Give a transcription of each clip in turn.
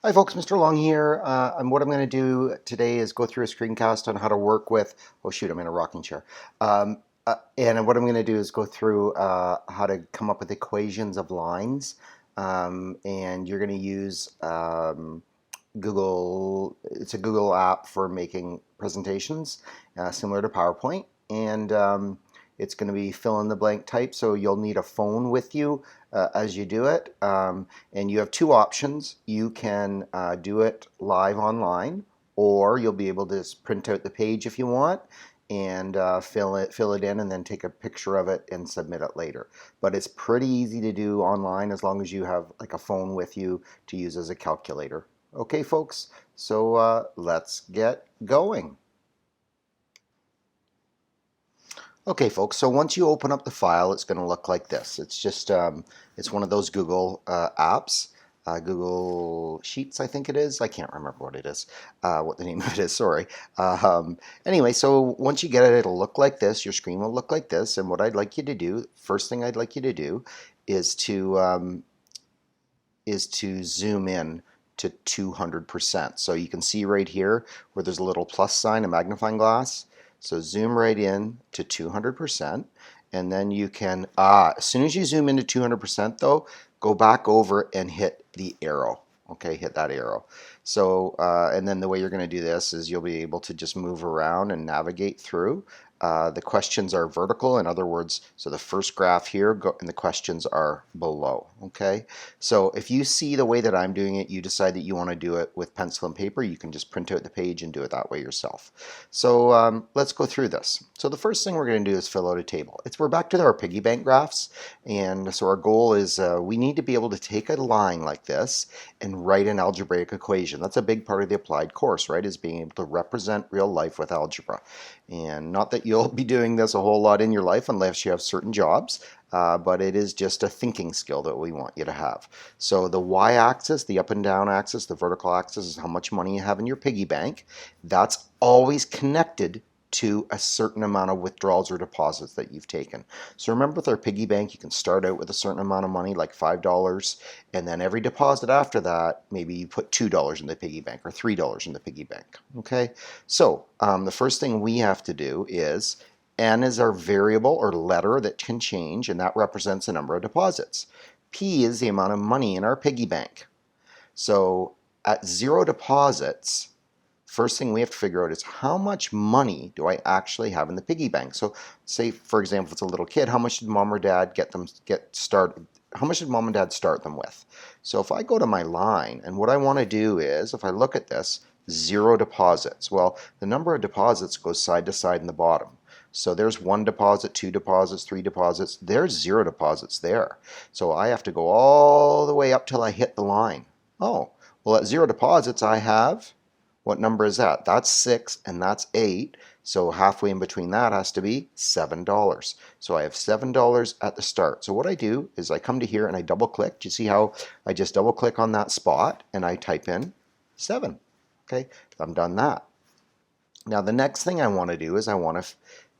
Hi folks, Mr. Long here, and what I'm going to do today is go through a screencast on how to work with, oh shoot, I'm in a rocking chair. And what I'm going to do is go through how to come up with equations of lines, and you're going to use Google, it's a Google app for making presentations, similar to PowerPoint, and it's going to be fill in the blank type, so you'll need a phone with you as you do it. And you have two options. You can do it live online, or you'll be able to just print out the page if you want and fill it in and then take a picture of it and submit it later. But it's pretty easy to do online as long as you have like a phone with you to use as a calculator. Okay, folks, so let's get going. Okay, folks, so once you open up the file, it's going to look like this. It's just, it's one of those Google apps, Google Sheets, I think it is. I can't remember what it is, what the name of it is, sorry. Anyway, so once you get it, it'll look like this. Your screen will look like this. And what I'd like you to do, first thing I'd like you to do is to zoom in to 200%. So you can see right here where there's a little plus sign, a magnifying glass. So zoom right in to 200%, and then you can, as soon as you zoom into 200% though, go back over and hit the arrow. Okay, hit that arrow. So, and then the way you're going to do this is you'll be able to just move around and navigate through. The questions are vertical, in other words, so the first graph here and the questions are below. Okay, so if you see the way that I'm doing it, you decide that you want to do it with pencil and paper, you can just print out the page and do it that way yourself. So let's go through this. So the first thing we're going to do is fill out a table. We're back to our piggy bank graphs, and so our goal is we need to be able to take a line like this and write an algebraic equation. That's a big part of the applied course, right, is being able to represent real life with algebra. And not that you'll be doing this a whole lot in your life unless you have certain jobs, but it is just a thinking skill that we want you to have. So the y-axis, the up and down axis, the vertical axis is how much money you have in your piggy bank. That's always connected to a certain amount of withdrawals or deposits that you've taken. So remember, with our piggy bank, you can start out with a certain amount of money, like $5, and then every deposit after that, maybe you put $2 in the piggy bank or $3 in the piggy bank. Okay, so the first thing we have to do is N is our variable or letter that can change, and that represents the number of deposits. P is the amount of money in our piggy bank. So at 0 deposits, first thing we have to figure out is how much money do I actually have in the piggy bank. So say, for example, if it's a little kid, how much did mom or dad get started? How much did mom and dad start them with? So if I go to my line, and what I want to do is, if I look at this, 0 deposits. Well, the number of deposits goes side to side in the bottom. So there's 1 deposit, 2 deposits, 3 deposits. There's 0 deposits there. So I have to go all the way up till I hit the line. Oh, well, at 0 deposits, I have, what number is that? That's 6 and that's 8. So halfway in between that has to be $7. So I have $7 at the start. So what I do is I come to here and I double click. Do you see how I just double click on that spot and I type in 7? Okay, I'm done that. Now the next thing I want to do is I want to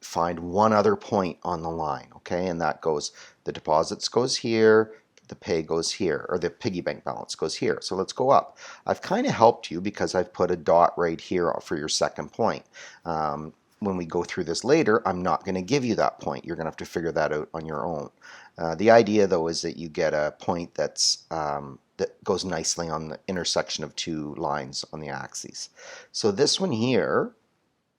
find one other point on the line. Okay, and that goes, the deposits goes here, the pay goes here, or the piggy bank balance goes here. So let's go up. I've kind of helped you because I've put a dot right here for your second point. When we go through this later, I'm not going to give you that point. You're going to have to figure that out on your own. The idea, though, is that you get a point that's that goes nicely on the intersection of two lines on the axes. So this one here,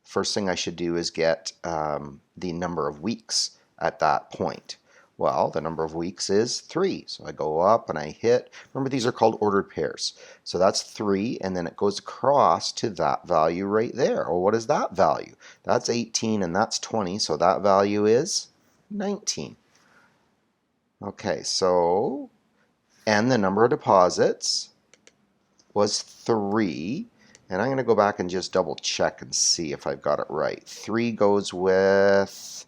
first thing I should do is get the number of weeks at that point. Well, the number of weeks is 3. So I go up and I hit, remember these are called ordered pairs. So that's 3, and then it goes across to that value right there. Well, what is that value? That's 18 and that's 20, so that value is 19. Okay, so, and the number of deposits was 3. And I'm going to go back and just double check and see if I've got it right. 3 goes with,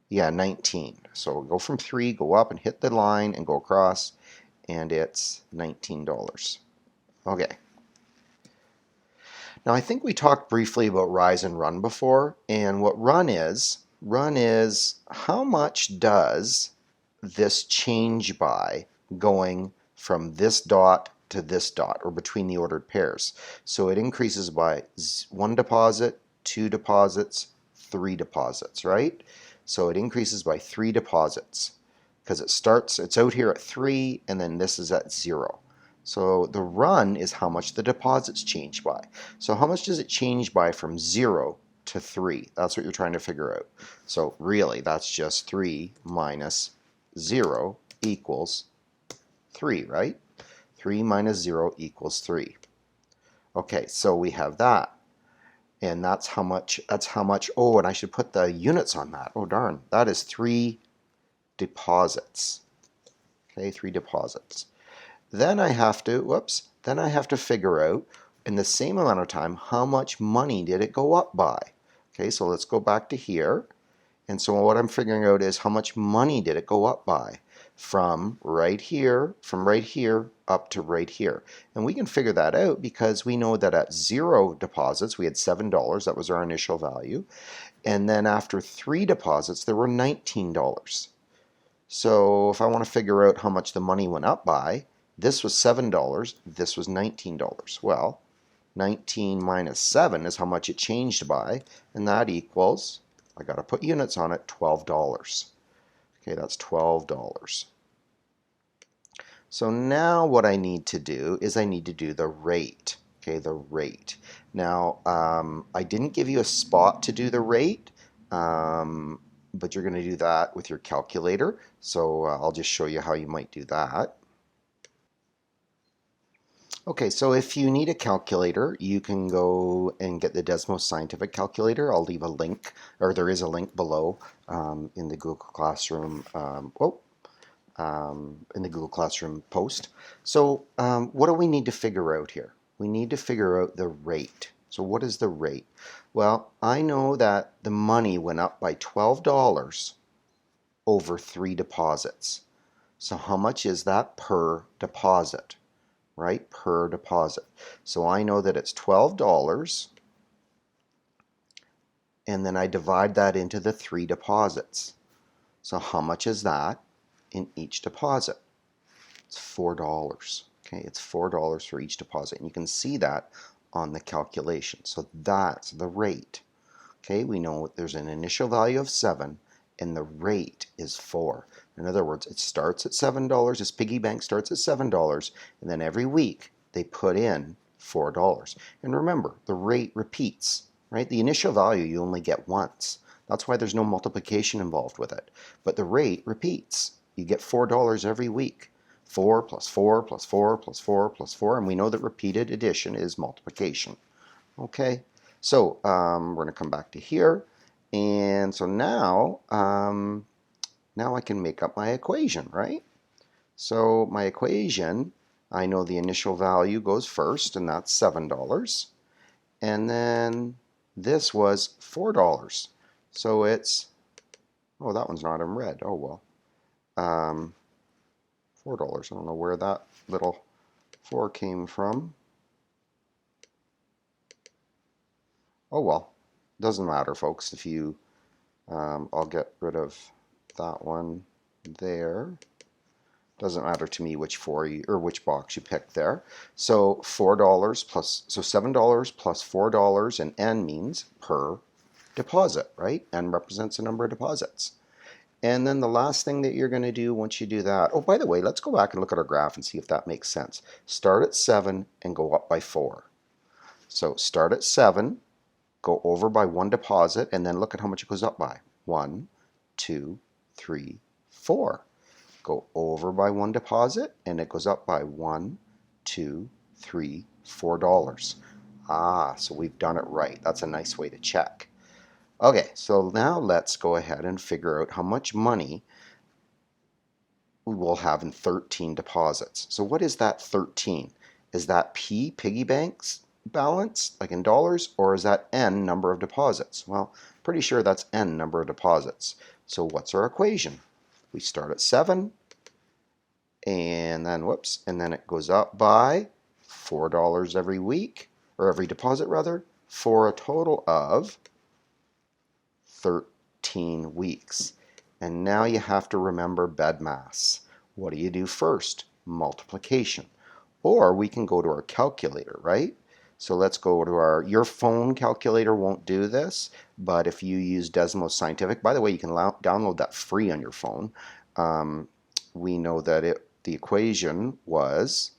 yeah, 19. So we'll go from 3, go up and hit the line and go across, and it's $19. Okay. Now I think we talked briefly about rise and run before, and what run is how much does this change by going from this dot to this dot, or between the ordered pairs. So it increases by 1 deposit, 2 deposits, 3 deposits, right? So it increases by 3 deposits because it's out here at 3 and then this is at 0. So the run is how much the deposits change by. So how much does it change by from 0 to 3? That's what you're trying to figure out. So really, that's just 3 minus 0 equals 3, right? 3 minus 0 equals 3. Okay, so we have that. And that's how much, oh, and I should put the units on that. Oh, darn. That is 3 deposits. Okay, 3 deposits. Then I have to figure out in the same amount of time how much money did it go up by. Okay, so let's go back to here. And so what I'm figuring out is how much money did it go up by from right here up to right here. And we can figure that out because we know that at 0 deposits we had $7, that was our initial value. And then after 3 deposits there were $19. So if I want to figure out how much the money went up by, this was $7, this was $19. Well, 19 minus 7 is how much it changed by, and that equals, I got to put units on it, $12. Okay, that's $12. So now what I need to do is I need to do the rate. Okay, the rate. Now, I didn't give you a spot to do the rate, but you're going to do that with your calculator. So I'll just show you how you might do that. Okay, so if you need a calculator, you can go and get the Desmos Scientific Calculator. I'll leave a link, or there is a link below in the Google Classroom. In the Google Classroom post. So what do we need to figure out here? We need to figure out the rate. So what is the rate? Well, I know that the money went up by $12 over 3 deposits. So how much is that per deposit? Right? Per deposit. So I know that it's $12, and then I divide that into the 3 deposits. So how much is that in each deposit? It's $4. Okay, it's $4 for each deposit, and you can see that on the calculation. So that's the rate. Okay, we know there's an initial value of 7 and the rate is 4. In other words, it starts at $7. This piggy bank starts at $7, and then every week they put in $4. And remember, the rate repeats, right? The initial value you only get once. That's why there's no multiplication involved with it. But the rate repeats. You get $4 every week. 4 plus 4 plus 4 plus 4 plus 4, and we know that repeated addition is multiplication. Okay, so we're going to come back to here, and so now now I can make up my equation, right? So my equation, I know the initial value goes first, and that's $7, and then this was $4. So it's, oh, that one's not in red. Oh well. $4. I don't know where that little 4 came from. Oh well, doesn't matter, folks. If you, I'll get rid of that one there. Doesn't matter to me which 4 you, or which box you pick there. So $4 plus, so $7 plus $4, and N means per deposit, right? N represents a number of deposits. And then the last thing that you're going to do once you do that, oh, by the way, let's go back and look at our graph and see if that makes sense. Start at 7 and go up by 4. So start at 7, go over by 1 deposit, and then look at how much it goes up by. 1, 2, 3, 4. Go over by 1 deposit, and it goes up by 1, 2, 3, $4. Ah, so we've done it right. That's a nice way to check. Okay, so now let's go ahead and figure out how much money we will have in 13 deposits. So what is that 13? Is that P, piggy bank's balance, like in dollars, or is that N, number of deposits? Well, pretty sure that's N, number of deposits. So what's our equation? We start at 7, and then, whoops, and then it goes up by $4 every week, or every deposit rather, for a total of 13 weeks. And now you have to remember BEDMAS. What do you do first? Multiplication. Or we can go to our calculator, right? So let's go to your phone calculator won't do this, but if you use Desmos Scientific, by the way, you can download that free on your phone. We know that the equation was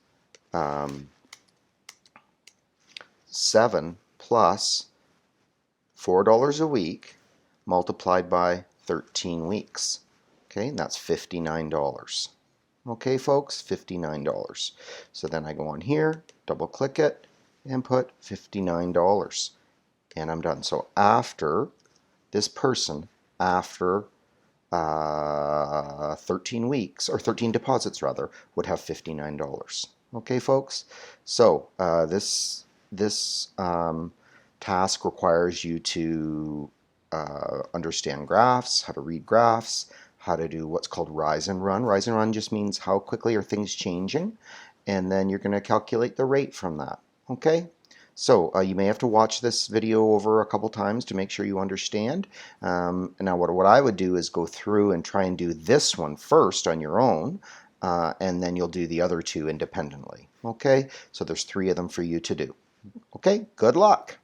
7 plus $4 a week multiplied by 13 weeks. Okay, and that's $59. Okay, folks, $59. So then I go on here, double click it, and put $59. And I'm done. So after this person, after 13 weeks, or 13 deposits rather, would have $59. Okay, folks? So this task requires you to understand graphs, how to read graphs, how to do what's called rise and run. Rise and run just means how quickly are things changing, and then you're going to calculate the rate from that. Okay? So you may have to watch this video over a couple times to make sure you understand. Now what I would do is go through and try and do this one first on your own, and then you'll do the other two independently. Okay? So there's 3 of them for you to do. Okay? Good luck.